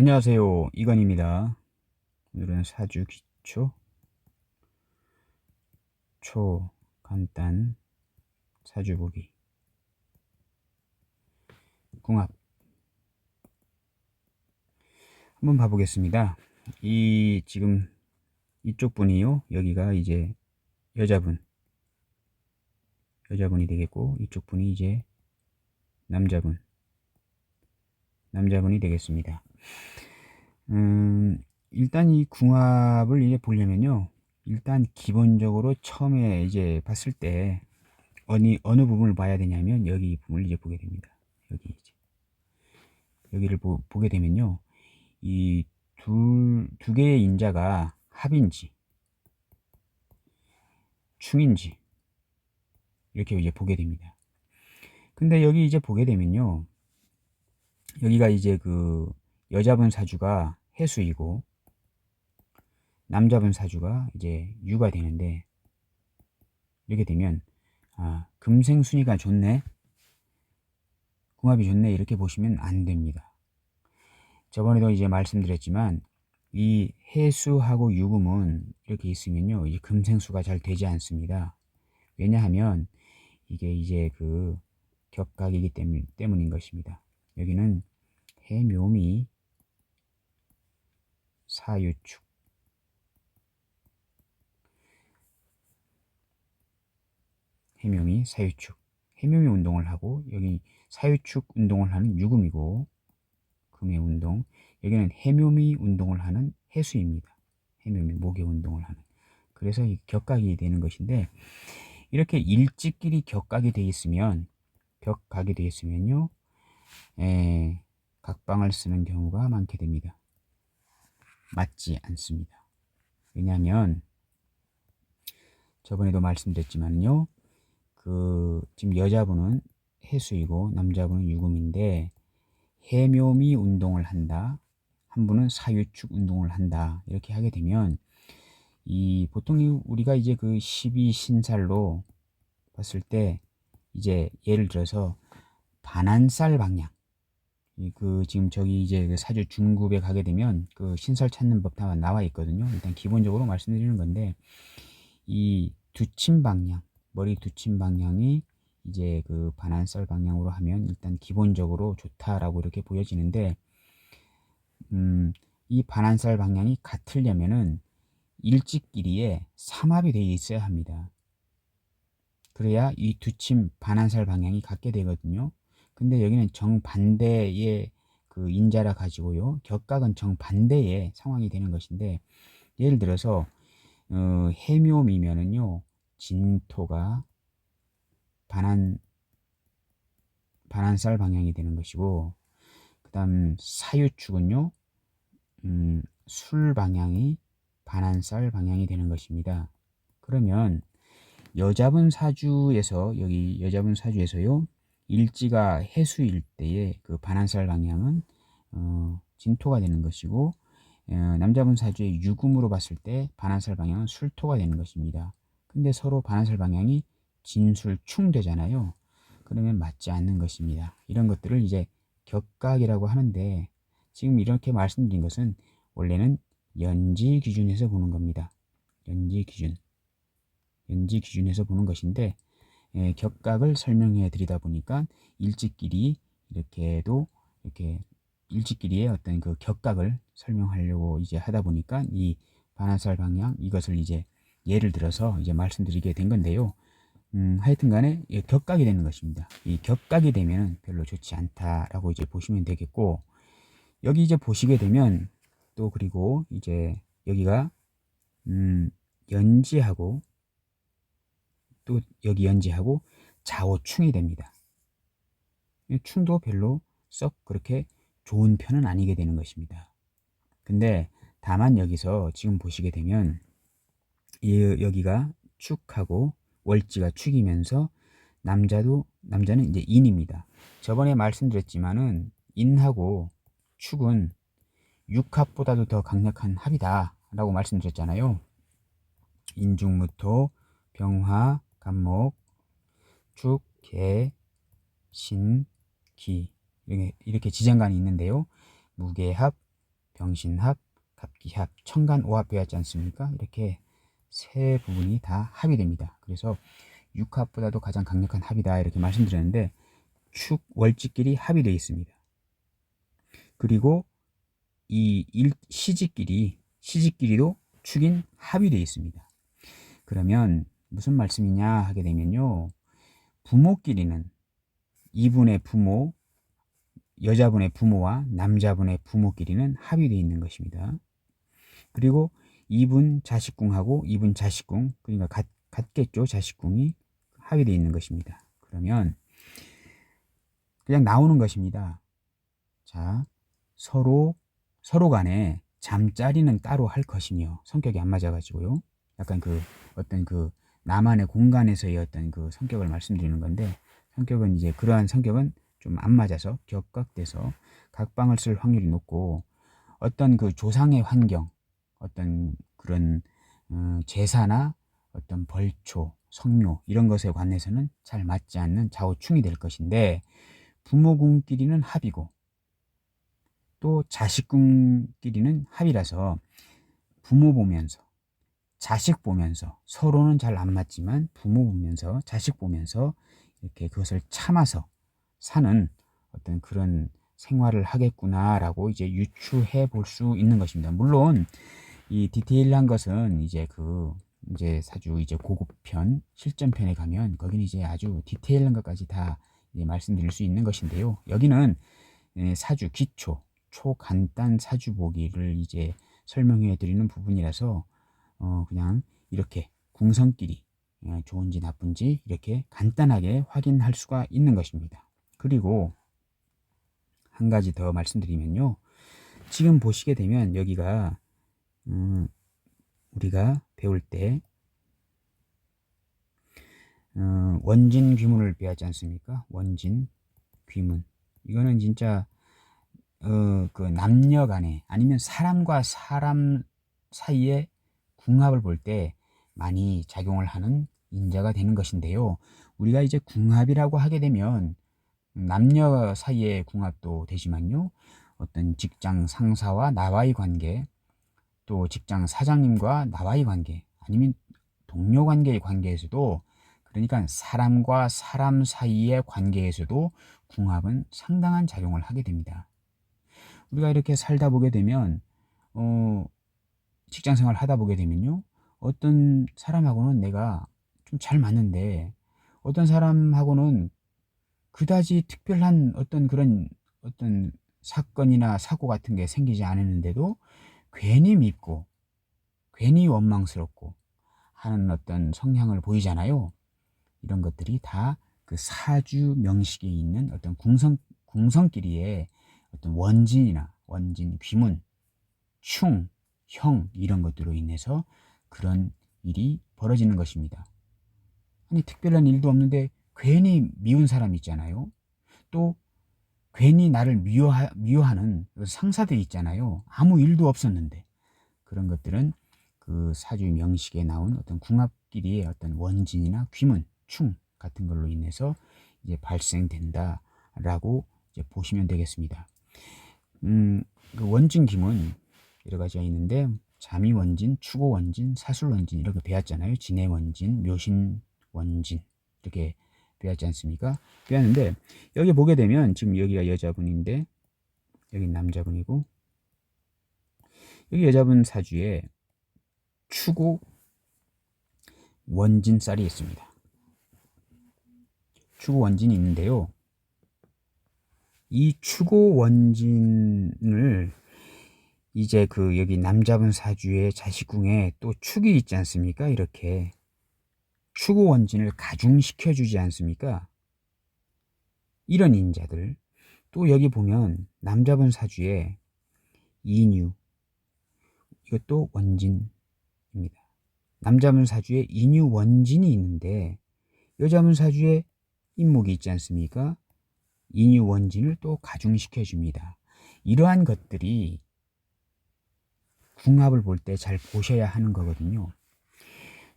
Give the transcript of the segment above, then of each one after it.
안녕하세요. 이건입니다. 오늘은 사주 기초, 초, 간단, 사주 보기, 궁합 한번 봐보겠습니다. 지금 이쪽 분이요. 여기가 이제 여자분이 되겠고, 이쪽 분이 이제 남자분이 되겠습니다. 일단 이 궁합을 이제 보려면요. 일단 기본적으로 처음에 이제 봤을 때 어느 부분을 봐야 되냐면 여기 부분을 이제 보게 됩니다. 여기를 보게 되면요. 이 두 개의 인자가 합인지 충인지 이렇게 이제 보게 됩니다. 근데 여기 이제 보게 되면요. 여기가 이제 그 여자분 사주가 해수이고 남자분 사주가 이제 유가 되는데, 이렇게 되면 금생순이가 좋네, 궁합이 좋네, 이렇게 보시면 안 됩니다. 저번에도 이제 말씀드렸지만 이 해수하고 유금은 이렇게 있으면요, 이 금생수가 잘 되지 않습니다. 왜냐하면 이게 이제 그 격각이기 때문인 것입니다. 여기는 해묘미 사유축, 해묘미 사유축, 해묘미 운동을 하고, 여기 사유축 운동을 하는 유금이고 금의 운동, 여기는 해묘미 운동을 하는 해수입니다. 해묘미 목의 운동을 하는. 그래서 이 격각이 되는 것인데, 이렇게 일지끼리 격각이 되어 있으면요, 각방을 쓰는 경우가 많게 됩니다. 맞지 않습니다. 왜냐하면 저번에도 말씀드렸지만요, 지금 여자분은 해수이고 남자분은 유금인데 해묘미 운동을 한다, 한 분은 사유축 운동을 한다, 이렇게 하게 되면 보통 우리가 이제 그 12신살로 봤을 때 이제 예를 들어서 반한살 방향, 지금 저기 이제 그 사주 중급에 가게 되면 그 신설 찾는 법 다 나와 있거든요. 일단 기본적으로 말씀드리는 건데, 이 두침 방향, 머리 두침 방향이 이제 그 반한살 방향으로 하면 일단 기본적으로 좋다라고 이렇게 보여지는데, 이 반한살 방향이 같으려면은 일직끼리에 삼합이 되어 있어야 합니다. 그래야 이 두침 반한살 방향이 같게 되거든요. 근데 여기는 정반대의 그 인자라 가지고요, 격각은 정반대의 상황이 되는 것인데, 예를 들어서 해묘미면은요, 진토가 반한살 방향이 되는 것이고, 그 다음 사유축은요, 술 방향이 반한살 방향이 되는 것입니다. 그러면 여기 여자분 사주에서요, 일지가 해수일 때의 그 반한살 방향은 진토가 되는 것이고, 남자분 사주의 유금으로 봤을 때 반한살 방향은 술토가 되는 것입니다. 근데 서로 반한살 방향이 진술충 되잖아요. 그러면 맞지 않는 것입니다. 이런 것들을 이제 격각이라고 하는데, 지금 이렇게 말씀드린 것은 원래는 연지 기준에서 보는 겁니다. 연지 기준에서 보는 것인데, 격각을 설명해 드리다 보니까 일지끼리 이렇게 일지끼리의 어떤 그 격각을 설명하려고 이제 하다 보니까 이 반한살 방향, 이것을 이제 예를 들어서 이제 말씀드리게 된 건데요. 하여튼 간에 격각이 되는 것입니다. 이 격각이 되면 별로 좋지 않다라고 이제 보시면 되겠고, 여기 이제 보시게 되면 또, 그리고 이제 여기가 연지하고, 또 여기 연지하고 좌우충이 됩니다. 충도 별로 썩 그렇게 좋은 편은 아니게 되는 것입니다. 근데 다만 여기서 지금 보시게 되면 여기가 축하고 월지가 축이면서 남자는 이제 인입니다. 저번에 말씀드렸지만은 인하고 축은 육합보다도 더 강력한 합이다 라고 말씀드렸잖아요. 인중무토, 병화, 간목, 축, 개, 신, 기, 이렇게 지장간이 있는데요. 무게합, 병신합, 갑기합, 천간오합 배웠지 않습니까? 이렇게 세 부분이 다 합이 됩니다. 그래서 육합보다도 가장 강력한 합이다 이렇게 말씀드렸는데 축, 월지끼리 합이 되어 있습니다. 그리고 이 시지끼리도 축인 합이 되어 있습니다. 그러면 무슨 말씀이냐 하게 되면요. 부모끼리는 이분의 부모, 여자분의 부모와 남자분의 부모끼리는 합이 되어 있는 것입니다. 그리고 이분 자식궁하고 이분 자식궁, 그러니까 같겠죠. 자식궁이 합이 되어 있는 것입니다. 그러면 그냥 나오는 것입니다. 자, 서로 간에 잠자리는 따로 할 것이며 성격이 안 맞아가지고요. 약간 어떤 나만의 공간에서의 어떤 성격을 말씀드리는 건데 성격은 이제 그러한 성격은 좀 안 맞아서 격각돼서 각방을 쓸 확률이 높고 어떤 조상의 환경, 어떤 그런 제사나 어떤 벌초, 성묘 이런 것에 관해서는 잘 맞지 않는 좌우충이 될 것인데 부모궁끼리는 합이고 또 자식궁끼리는 합이라서 부모 보면서 자식 보면서 서로는 잘 안 맞지만 부모 보면서 자식 보면서 이렇게 그것을 참아서 사는 어떤 그런 생활을 하겠구나라고 이제 유추해 볼 수 있는 것입니다. 물론 이 디테일한 것은 이제 이제 사주 이제 고급편 실전편에 가면 거기는 이제 아주 디테일한 것까지 다 이제 말씀드릴 수 있는 것인데요. 여기는 사주 기초 초간단 사주 보기를 이제 설명해 드리는 부분이라서 그냥 이렇게 궁성끼리 좋은지 나쁜지 이렇게 간단하게 확인할 수가 있는 것입니다. 그리고 한 가지 더 말씀드리면요. 지금 보시게 되면 여기가 우리가 배울 때 원진 귀문을 배웠지 않습니까? 원진 귀문. 이거는 진짜 남녀 간에 아니면 사람과 사람 사이에 궁합을 볼 때 많이 작용을 하는 인자가 되는 것인데요. 우리가 이제 궁합이라고 하게 되면 남녀 사이의 궁합도 되지만요. 어떤 직장 상사와 나와의 관계, 또 직장 사장님과 나와의 관계, 아니면 동료 관계의 관계에서도 그러니까 사람과 사람 사이의 관계에서도 궁합은 상당한 작용을 하게 됩니다. 우리가 이렇게 살다 보게 되면 직장 생활 하다 보게 되면요. 어떤 사람하고는 내가 좀 잘 맞는데 어떤 사람하고는 그다지 특별한 어떤 그런 어떤 사건이나 사고 같은 게 생기지 않았는데도 괜히 밉고 괜히 원망스럽고 하는 어떤 성향을 보이잖아요. 이런 것들이 다 그 사주 명식에 있는 어떤 궁성끼리의 어떤 원진, 귀문, 충, 형 이런 것들로 인해서 그런 일이 벌어지는 것입니다. 아니 특별한 일도 없는데 괜히 미운 사람 있잖아요. 또 괜히 나를 미워하는 상사들 있잖아요. 아무 일도 없었는데 그런 것들은 그 사주 명식에 나온 어떤 궁합끼리의 어떤 원진이나 귀문, 충 같은 걸로 인해서 이제 발생된다라고 이제 보시면 되겠습니다. 그 원진 귀문 여러 가지가 있는데 자미원진, 추고원진, 사술원진 이렇게 배웠잖아요. 진해원진, 묘신원진 이렇게 배웠지 않습니까? 배웠는데 여기 보게 되면 지금 여기가 여자분인데 여기 남자분이고 여기 여자분 사주에 추고 원진살이 있습니다. 추고 원진이 있는데요. 이 추고 원진을 이제 여기 남자분 사주의 자식궁에 또 축이 있지 않습니까? 이렇게 추고 원진을 가중시켜 주지 않습니까? 이런 인자들 또 여기 보면 남자분 사주에 이뉴 이것도 원진입니다. 남자분 사주에 이뉴 원진이 있는데 여자분 사주에 인목이 있지 않습니까? 이뉴 원진을 또 가중시켜 줍니다. 이러한 것들이 궁합을 볼 때 잘 보셔야 하는 거거든요.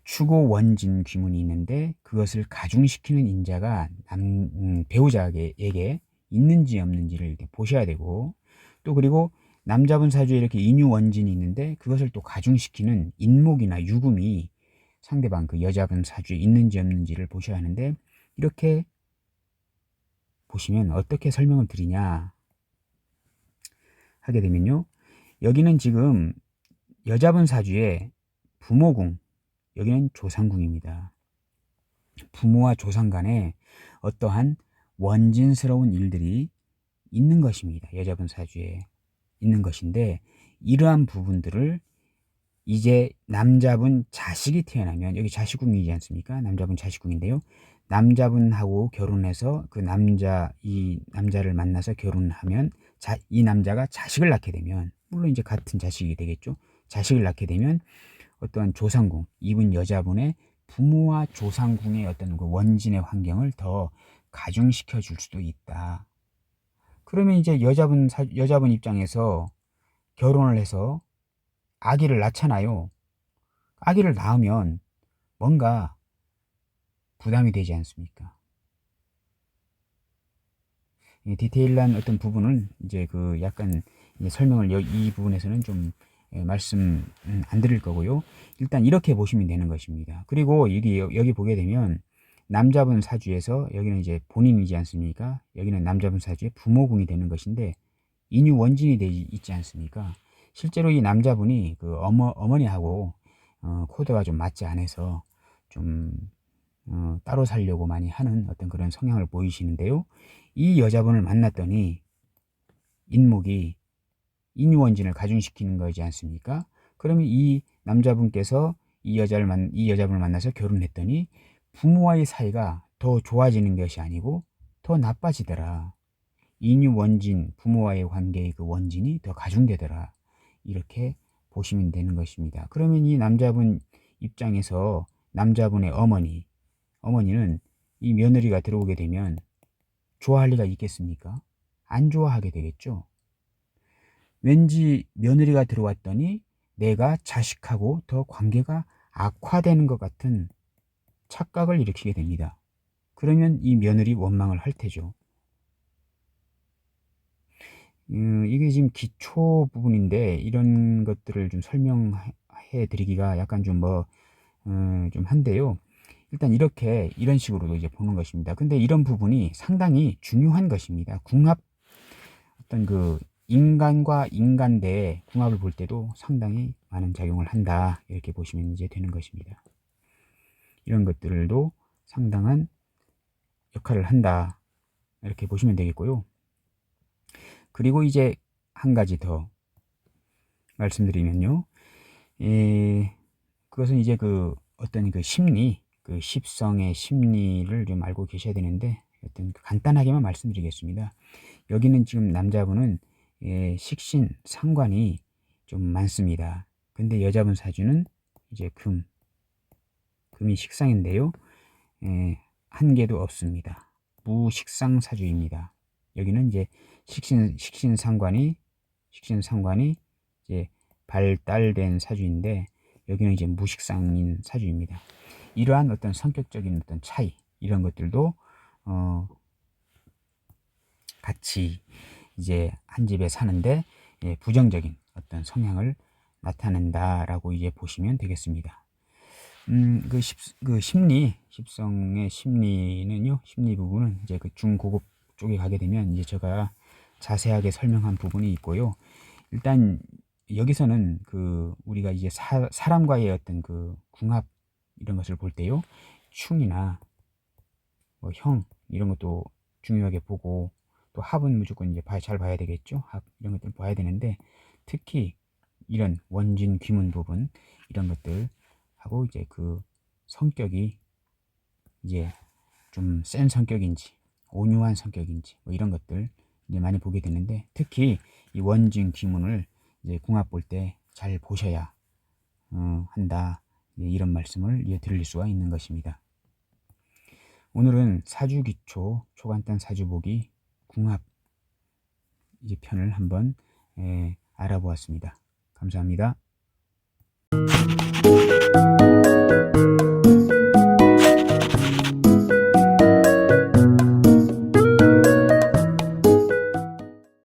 추고 원진 귀문이 있는데 그것을 가중시키는 인자가 배우자에게 있는지 없는지를 이렇게 보셔야 되고 또 그리고 남자분 사주에 이렇게 인유원진이 있는데 그것을 또 가중시키는 인목이나 유금이 상대방 그 여자분 사주에 있는지 없는지를 보셔야 하는데, 이렇게 보시면 어떻게 설명을 드리냐 하게 되면요, 여기는 지금 여자분 사주에 부모궁, 여기는 조상궁입니다. 부모와 조상 간에 어떠한 원진스러운 일들이 있는 것입니다. 여자분 사주에 있는 것인데, 이러한 부분들을 이제 남자분 자식이 태어나면, 여기 자식궁이지 않습니까? 남자분 자식궁인데요, 남자분하고 결혼해서 이 남자를 만나서 결혼하면 이 남자가 자식을 낳게 되면, 물론 이제 같은 자식이 되겠죠. 자식을 낳게 되면 어떠한 조상궁, 이분 여자분의 부모와 조상궁의 어떤 그 원진의 환경을 더 가중시켜 줄 수도 있다. 그러면 이제 여자분 입장에서 결혼을 해서 아기를 낳잖아요. 아기를 낳으면 뭔가 부담이 되지 않습니까? 디테일한 어떤 부분은 이제 그 약간 설명을 이 부분에서는 좀 말씀 안 드릴 거고요. 일단 이렇게 보시면 되는 것입니다. 그리고 여기 보게 되면 남자분 사주에서, 여기는 이제 본인이지 않습니까? 여기는 남자분 사주의 부모궁이 되는 것인데 인유 원진이 되지 있지 않습니까? 실제로 이 남자분이 그 어머니하고 코드가 좀 맞지 않아서 좀 따로 살려고 많이 하는 어떤 그런 성향을 보이시는데요. 이 여자분을 만났더니 인목이 인유원진을 가중시키는 거지 않습니까? 그러면 이 남자분께서 이 여자분을 만나서 결혼했더니 부모와의 사이가 더 좋아지는 것이 아니고 더 나빠지더라. 인유원진, 부모와의 관계의 그 원진이 더 가중되더라. 이렇게 보시면 되는 것입니다. 그러면 이 남자분 입장에서 남자분의 어머니는 이 며느리가 들어오게 되면 좋아할 리가 있겠습니까? 안 좋아하게 되겠죠. 왠지 며느리가 들어왔더니 내가 자식하고 더 관계가 악화되는 것 같은 착각을 일으키게 됩니다. 그러면 이 며느리 원망을 할 테죠. 이게 지금 기초 부분인데 이런 것들을 좀 설명해 드리기가 약간 좀 좀 한데요. 일단 이런 식으로도 이제 보는 것입니다. 근데 이런 부분이 상당히 중요한 것입니다. 궁합, 어떤 그 인간과 인간대의 궁합을 볼 때도 상당히 많은 작용을 한다. 이렇게 보시면 이제 되는 것입니다. 이런 것들도 상당한 역할을 한다. 이렇게 보시면 되겠고요. 그리고 이제 한 가지 더 말씀드리면요. 그것은 이제 그 어떤 그 심리, 그 십성의 심리를 좀 알고 계셔야 되는데, 어떤 간단하게만 말씀드리겠습니다. 여기는 지금 남자분은 식신, 상관이 좀 많습니다. 근데 여자분 사주는 이제 금이 식상인데요. 한 개도 없습니다. 무식상 사주입니다. 여기는 이제 식신 상관이 이제 발달된 사주인데, 여기는 이제 무식상인 사주입니다. 이러한 어떤 성격적인 어떤 차이, 이런 것들도 같이 이제 한 집에 사는데 부정적인 어떤 성향을 나타낸다라고 이제 보시면 되겠습니다. 그 십성의 심리는요, 심리 부분은 이제 그 중고급 쪽에 가게 되면 이제 제가 자세하게 설명한 부분이 있고요. 일단 여기서는 그 우리가 이제 사람과의 어떤 그 궁합, 이런 것을 볼 때요, 충이나 뭐 형, 이런 것도 중요하게 보고, 또 합은 무조건 이제 잘 봐야 되겠죠. 합, 이런 것들 봐야 되는데, 특히 이런 원진 귀문 부분, 이런 것들 하고 이제 그 성격이 이제 좀 센 성격인지 온유한 성격인지 뭐 이런 것들 이제 많이 보게 되는데, 특히 이 원진 귀문을 이제 궁합 볼 때 잘 보셔야 한다. 이런 말씀을 드릴 수가 있는 것입니다. 오늘은 사주기초 초간단 사주보기 궁합 이제 편을 한번 알아보았습니다. 감사합니다.